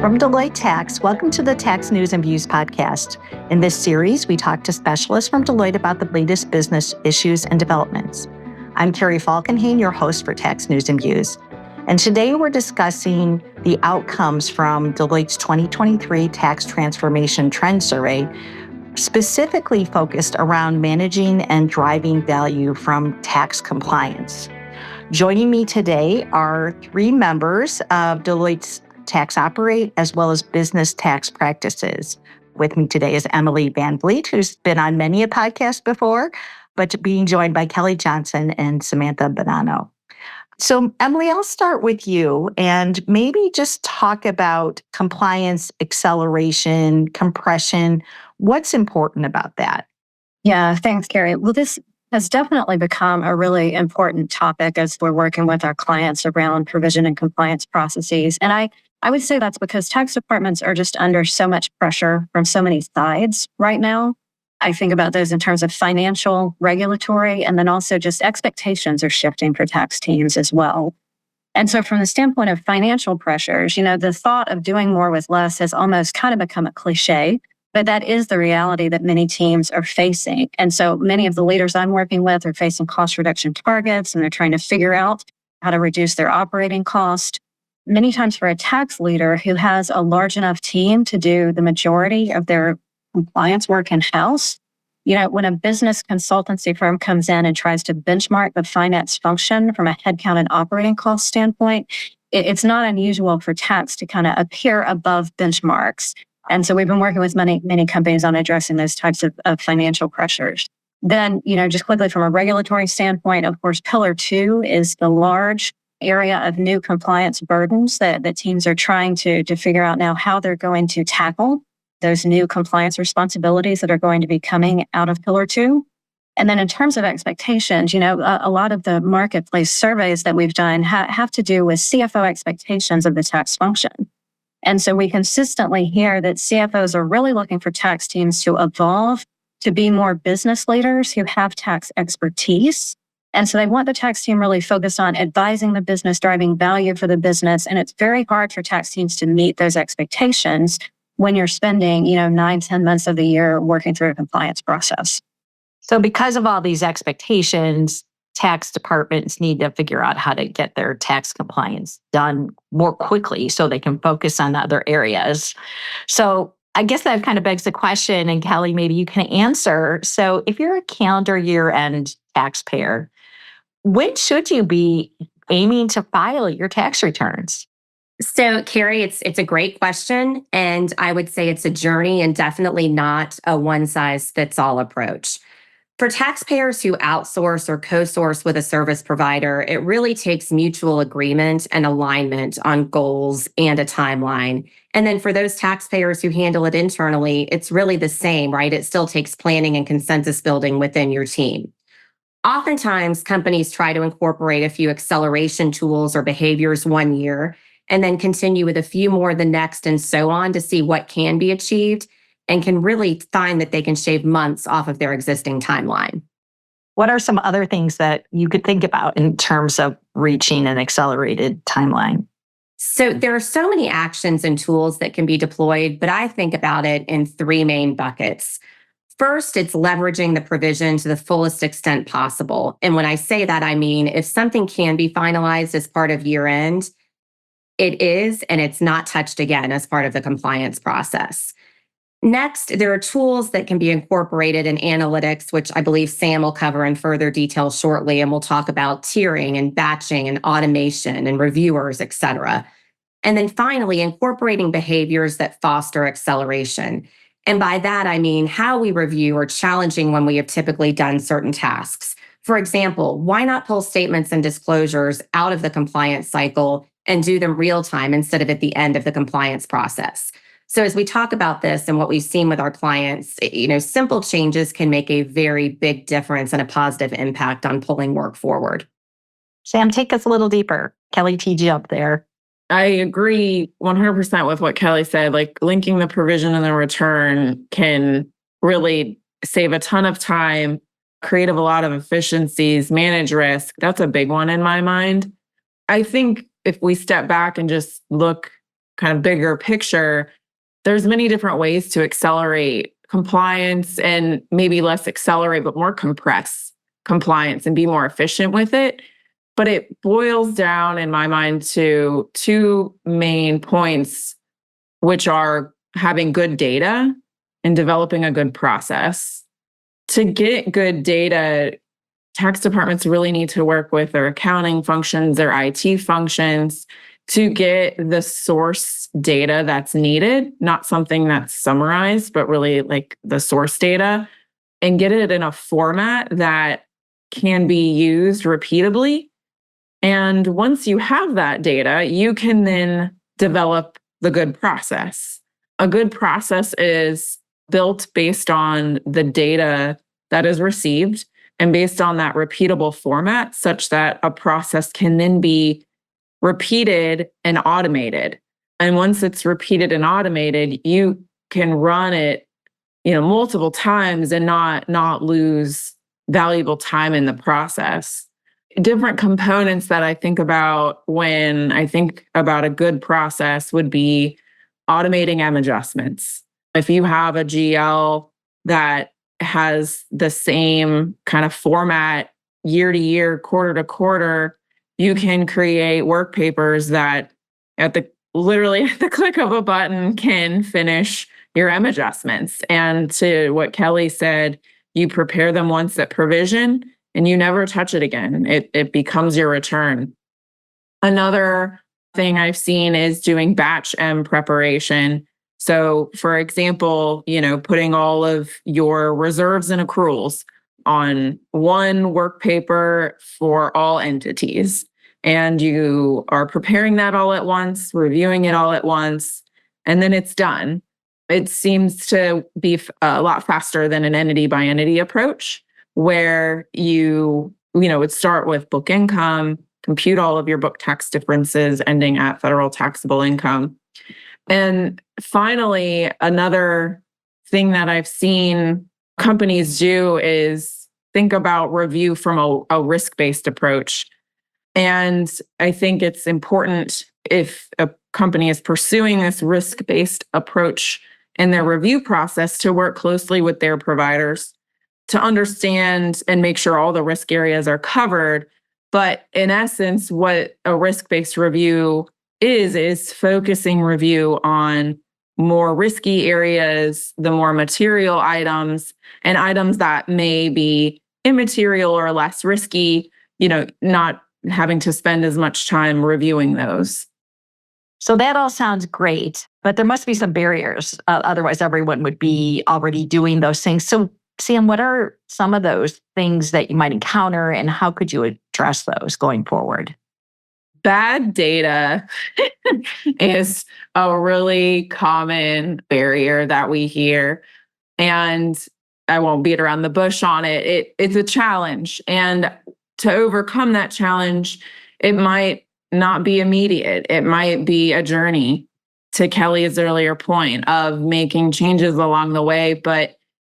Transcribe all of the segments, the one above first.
From Deloitte Tax, welcome to the Tax News and Views podcast. In this series, we talk to specialists from Deloitte about the latest business issues and developments. I'm Carrie Falkenhayn, your host for Tax News and Views. And today we're discussing the outcomes from Deloitte's 2023 Tax Transformation Trend Survey, specifically focused around managing and driving value from tax compliance. Joining me today are three members of Deloitte's Tax Operate, as well as business tax practices. With me today is Emily Van Vliet, who's been on many a podcast before, but being joined by Kelly Johnson and Samantha Bonanno. So Emily, I'll start with you and maybe just talk about compliance, acceleration, compression. What's important about that? Yeah, thanks, Carrie. Well, this has definitely become a really important topic as we're working with our clients around provision and compliance processes. And I would say that's because tax departments are just under so much pressure from so many sides right now. I think about those in terms of financial, regulatory, and then also just expectations are shifting for tax teams as well. And so from the standpoint of financial pressures, the thought of doing more with less has almost kind of become a cliche, but that is the reality that many teams are facing. And so many of the leaders I'm working with are facing cost reduction targets, and they're trying to figure out how to reduce their operating cost. Many times for a tax leader who has a large enough team to do the majority of their compliance work in-house, when a business consultancy firm comes in and tries to benchmark the finance function from a headcount and operating cost standpoint, it's not unusual for tax to kind of appear above benchmarks. And so we've been working with many companies on addressing those types of financial pressures. Then, just quickly from a regulatory standpoint, of course, Pillar 2 is the large area of new compliance burdens that teams are trying to figure out now how they're going to tackle those new compliance responsibilities that are going to be coming out of Pillar 2. And then in terms of expectations, a lot of the marketplace surveys that we've done have to do with CFO expectations of the tax function. And so we consistently hear that CFOs are really looking for tax teams to evolve, to be more business leaders who have tax expertise. And so they want the tax team really focused on advising the business, driving value for the business. And it's very hard for tax teams to meet those expectations when you're spending, 9-10 months of the year working through a compliance process. So because of all these expectations, tax departments need to figure out how to get their tax compliance done more quickly so they can focus on other areas. So I guess that kind of begs the question, and Kelly, maybe you can answer. So if you're a calendar year-end taxpayer, when should you be aiming to file your tax returns? So, Carrie, it's a great question. And I would say it's a journey and definitely not a one-size-fits-all approach. For taxpayers who outsource or co-source with a service provider, it really takes mutual agreement and alignment on goals and a timeline. And then for those taxpayers who handle it internally, it's really the same, right? It still takes planning and consensus building within your team. Oftentimes, companies try to incorporate a few acceleration tools or behaviors one year, and then continue with a few more the next and so on to see what can be achieved, and can really find that they can shave months off of their existing timeline. What are some other things that you could think about in terms of reaching an accelerated timeline? So there are so many actions and tools that can be deployed, but I think about it in three main buckets. First, it's leveraging the provision to the fullest extent possible. And when I say that, I mean, if something can be finalized as part of year end, it is, and it's not touched again as part of the compliance process. Next, there are tools that can be incorporated in analytics, which I believe Sam will cover in further detail shortly, and we'll talk about tiering and batching and automation and reviewers, et cetera. And then finally, incorporating behaviors that foster acceleration. And by that, I mean how we review or challenging when we have typically done certain tasks. For example, why not pull statements and disclosures out of the compliance cycle and do them real time instead of at the end of the compliance process? So as we talk about this and what we've seen with our clients, simple changes can make a very big difference and a positive impact on pulling work forward. Sam, take us a little deeper. Kelly teed you up there. I agree 100% with what Kelly said. Like linking the provision and the return can really save a ton of time, create a lot of efficiencies, manage risk. That's a big one in my mind. I think if we step back and just look kind of bigger picture, there's many different ways to accelerate compliance and maybe less accelerate, but more compress compliance and be more efficient with it. But it boils down, in my mind, to two main points, which are having good data and developing a good process. To get good data, tax departments really need to work with their accounting functions, their IT functions, to get the source data that's needed, not something that's summarized, but really like the source data, and get it in a format that can be used repeatably. And once you have that data, you can then develop the good process. A good process is built based on the data that is received and based on that repeatable format, such that a process can then be repeated and automated. And once it's repeated and automated, you can run it, multiple times and not lose valuable time in the process. Different components that I think about when I think about a good process would be automating M adjustments. If you have a GL that has the same kind of format year to year, quarter to quarter, you can create work papers that literally at the click of a button can finish your M adjustments. And to what Kelly said, you prepare them once at provision and you never touch it again. It becomes your return. Another thing I've seen is doing batch M preparation. So for example, putting all of your reserves and accruals on one work paper for all entities. And you are preparing that all at once, reviewing it all at once, and then it's done. It seems to be a lot faster than an entity by entity approach, where you would start with book income, compute all of your book tax differences ending at federal taxable income. And finally, another thing that I've seen companies do is think about review from a risk-based approach. And I think it's important, if a company is pursuing this risk-based approach in their review process, to work closely with their providers to understand and make sure all the risk areas are covered. But in essence, what a risk-based review is focusing review on more risky areas, the more material items, and items that may be immaterial or less risky, not having to spend as much time reviewing those. So that all sounds great, but there must be some barriers. Otherwise, everyone would be already doing those things. So, Sam, what are some of those things that you might encounter, and how could you address those going forward? Bad data is a really common barrier that we hear. And I won't beat around the bush on it. It's a challenge. And to overcome that challenge, it might not be immediate. It might be a journey, to Kelly's earlier point, of making changes along the way, but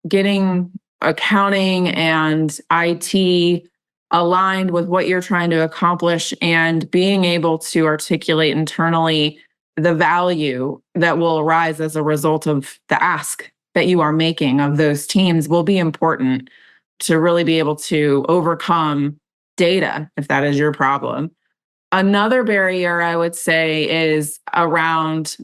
getting accounting and IT aligned with what you're trying to accomplish and being able to articulate internally the value that will arise as a result of the ask that you are making of those teams will be important to really be able to overcome data, if that is your problem. Another barrier, I would say, is around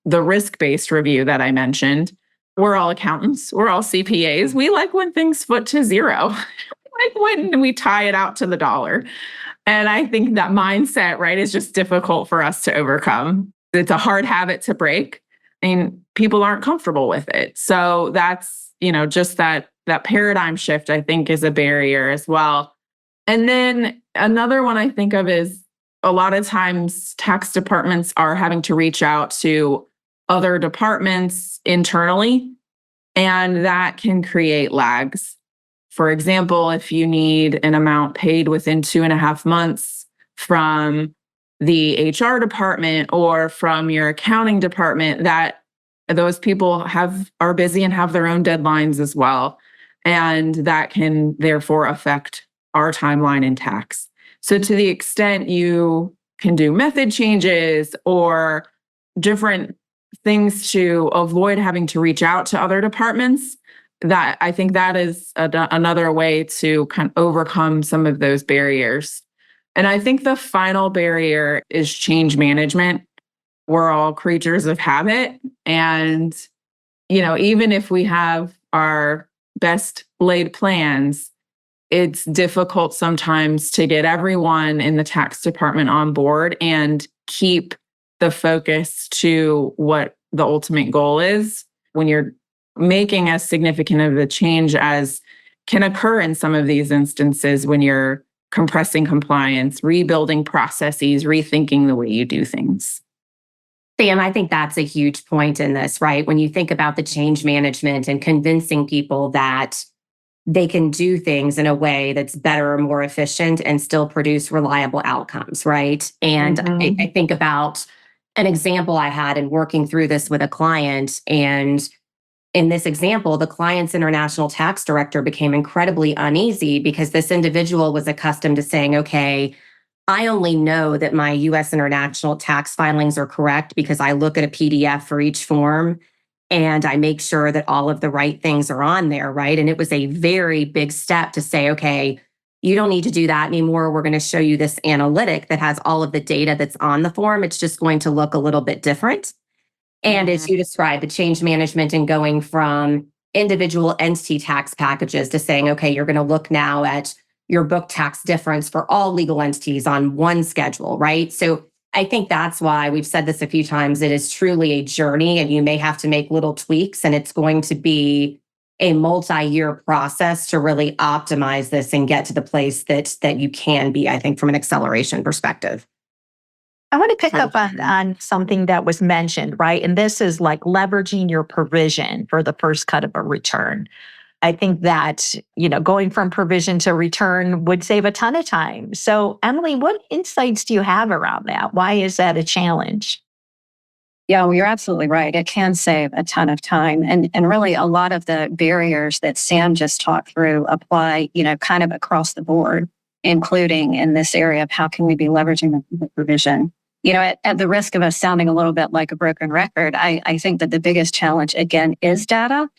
the risk-based review that I mentioned. We're all accountants. We're all CPAs. We like when things foot to zero, like when we tie it out to the dollar. And I think that mindset, right, is just difficult for us to overcome. It's a hard habit to break, and people aren't comfortable with it. So that's, just that paradigm shift, I think, is a barrier as well. And then another one I think of is, a lot of times tax departments are having to reach out to other departments internally, and that can create lags. For example, if you need an amount paid within 2.5 months from the HR department or from your accounting department, that those people are busy and have their own deadlines as well. And that can therefore affect our timeline in tax. So to the extent you can do method changes or different things to avoid having to reach out to other departments. That I think that is another way to kind of overcome some of those barriers. And I think the final barrier is change management. We're all creatures of habit. And, even if we have our best laid plans, it's difficult sometimes to get everyone in the tax department on board and keep the focus to what the ultimate goal is when you're making as significant of a change as can occur in some of these instances when you're compressing compliance, rebuilding processes, rethinking the way you do things. Sam, I think that's a huge point in this, right? When you think about the change management and convincing people that they can do things in a way that's better or more efficient and still produce reliable outcomes, right? And I think about an example I had in working through this with a client. And in this example, the client's international tax director became incredibly uneasy because this individual was accustomed to saying, okay, I only know that my US international tax filings are correct because I look at a PDF for each form and I make sure that all of the right things are on there, right? And it was a very big step to say, okay, you don't need to do that anymore. We're going to show you this analytic that has all of the data that's on the form. It's just going to look a little bit different. And as you described, the change management and going from individual entity tax packages to saying, okay, you're going to look now at your book tax difference for all legal entities on one schedule, right? So I think that's why we've said this a few times. It is truly a journey and you may have to make little tweaks and it's going to be a multi-year process to really optimize this and get to the place that you can be, I think, from an acceleration perspective. I want to pick up on something that was mentioned, right? And this is like leveraging your provision for the first cut of a return. I think that, going from provision to return would save a ton of time. So, Emily, what insights do you have around that? Why is that a challenge? Yeah, well, you're absolutely right. It can save a ton of time. And really a lot of the barriers that Sam just talked through apply, kind of across the board, including in this area of how can we be leveraging the provision. At the risk of us sounding a little bit like a broken record, I think that the biggest challenge, again, is data.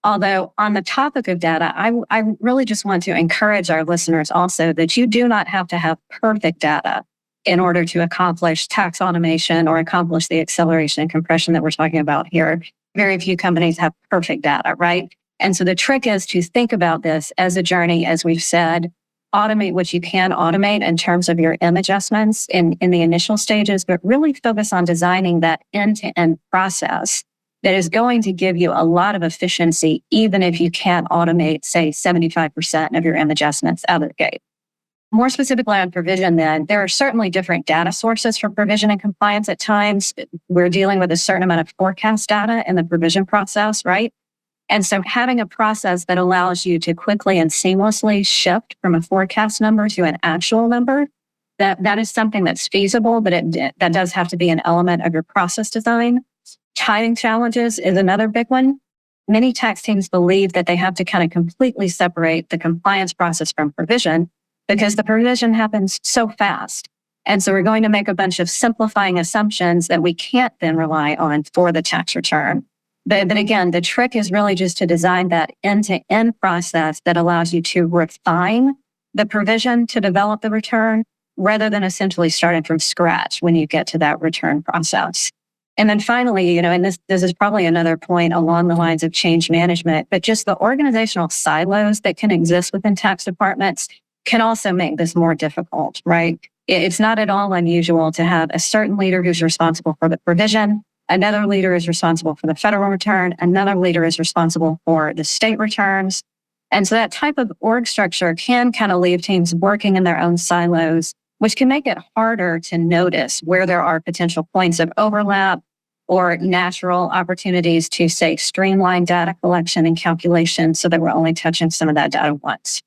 Although on the topic of data, I really just want to encourage our listeners also that you do not have to have perfect data in order to accomplish tax automation or accomplish the acceleration and compression that we're talking about here. Very few companies have perfect data, right? And so the trick is to think about this as a journey, as we've said, automate what you can automate in terms of your M adjustments in the initial stages, but really focus on designing that end-to-end process that is going to give you a lot of efficiency, even if you can't automate, say, 75% of your M adjustments out of the gate. More specifically on provision, then, there are certainly different data sources for provision and compliance at times. We're dealing with a certain amount of forecast data in the provision process, right? And so having a process that allows you to quickly and seamlessly shift from a forecast number to an actual number, that is something that's feasible, but that does have to be an element of your process design. Timing challenges is another big one. Many tax teams believe that they have to kind of completely separate the compliance process from provision because the provision happens so fast. And so we're going to make a bunch of simplifying assumptions that we can't then rely on for the tax return. But again, the trick is really just to design that end-to-end process that allows you to refine the provision to develop the return rather than essentially starting from scratch when you get to that return process. And then finally, and this is probably another point along the lines of change management, but just the organizational silos that can exist within tax departments can also make this more difficult, right? It's not at all unusual to have a certain leader who's responsible for the provision, another leader is responsible for the federal return, another leader is responsible for the state returns. And so that type of org structure can kind of leave teams working in their own silos, which can make it harder to notice where there are potential points of overlap or natural opportunities to, say, streamline data collection and calculation so that we're only touching some of that data once.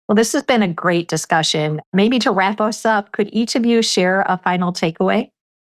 Well, this has been a great discussion. Maybe to wrap us up, could each of you share a final takeaway?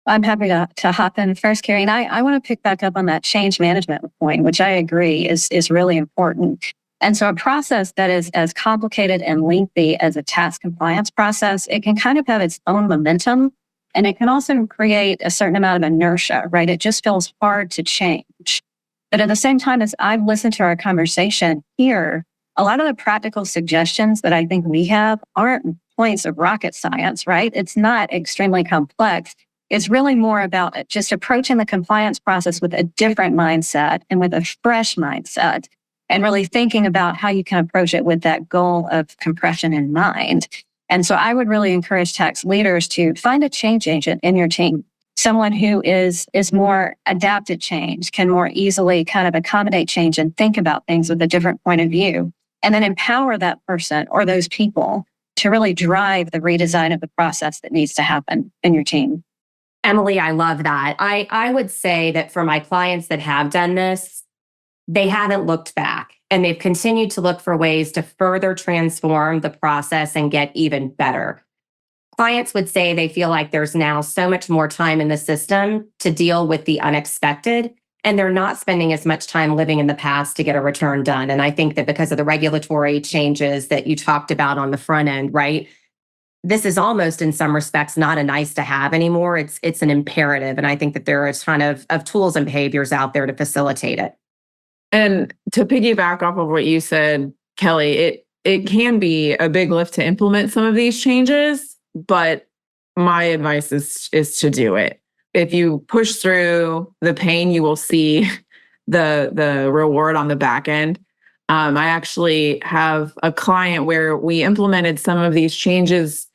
I'm happy to hop in first, Carrie. And I want to pick back up on that change management point, which I agree is really important. And so a process that is as complicated and lengthy as a tax compliance process, it can kind of have its own momentum And it can also create a certain amount of inertia, right? It just feels hard to change. But at the same time, as I've listened to our conversation here, a lot of the practical suggestions that I think we have aren't points of rocket science, right? It's not extremely complex. It's really more about just approaching the compliance process with a different mindset and with a fresh mindset, and really thinking about how you can approach it with that goal of compression in mind. And so I would really encourage tax leaders to find a change agent in your team, someone who is more adapted change, can more easily kind of accommodate change and think about things with a different point of view, and then empower that person or those people to really drive the redesign of the process that needs to happen in your team. Emily, I love that. I would say that for my clients that have done this, they haven't looked back and they've continued to look for ways to further transform the process and get even better. Clients would say they feel like there's now so much more time in the system to deal with the unexpected, and they're not spending as much time living in the past to get a return done. And I think that because of the regulatory changes that you talked about on the front end, right? This is almost in some respects not a nice to have anymore. It's an imperative. And I think that there are a ton of tools and behaviors out there to facilitate it. And to piggyback off of what you said, Kelly, it can be a big lift to implement some of these changes, but my advice is to do it. If you push through the pain, you will see the reward on the back end. I actually have a client where we implemented some of these changes,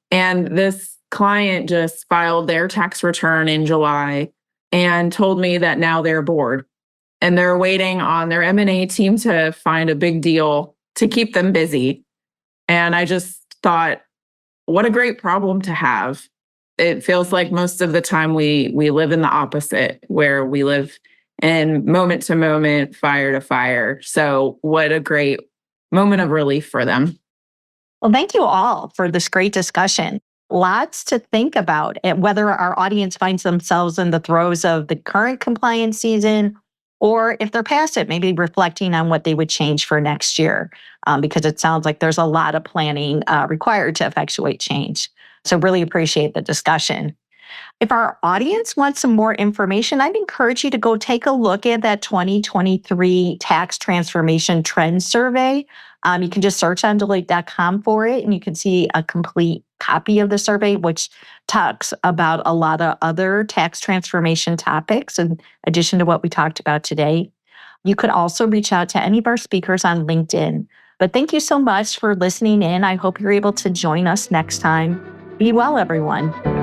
and this client just filed their tax return in July and told me that now they're bored and they're waiting on their M&A team to find a big deal to keep them busy. And I just thought, what a great problem to have. It feels like most of the time we live in the opposite, where we live in moment to moment, fire to fire. So what a great moment of relief for them. Well, thank you all for this great discussion. Lots to think about, and whether our audience finds themselves in the throes of the current compliance season, or if they're past it, maybe reflecting on what they would change for next year, because it sounds like there's a lot of planning required to effectuate change. So really appreciate the discussion. If our audience wants some more information, I'd encourage you to go take a look at that 2023 Tax Transformation Trend Survey. You can just search on Deloitte.com for it, and you can see a complete copy of the survey, which talks about a lot of other tax transformation topics in addition to what we talked about today. You could also reach out to any of our speakers on LinkedIn. But thank you so much for listening in. I hope you're able to join us next time. Be well, everyone.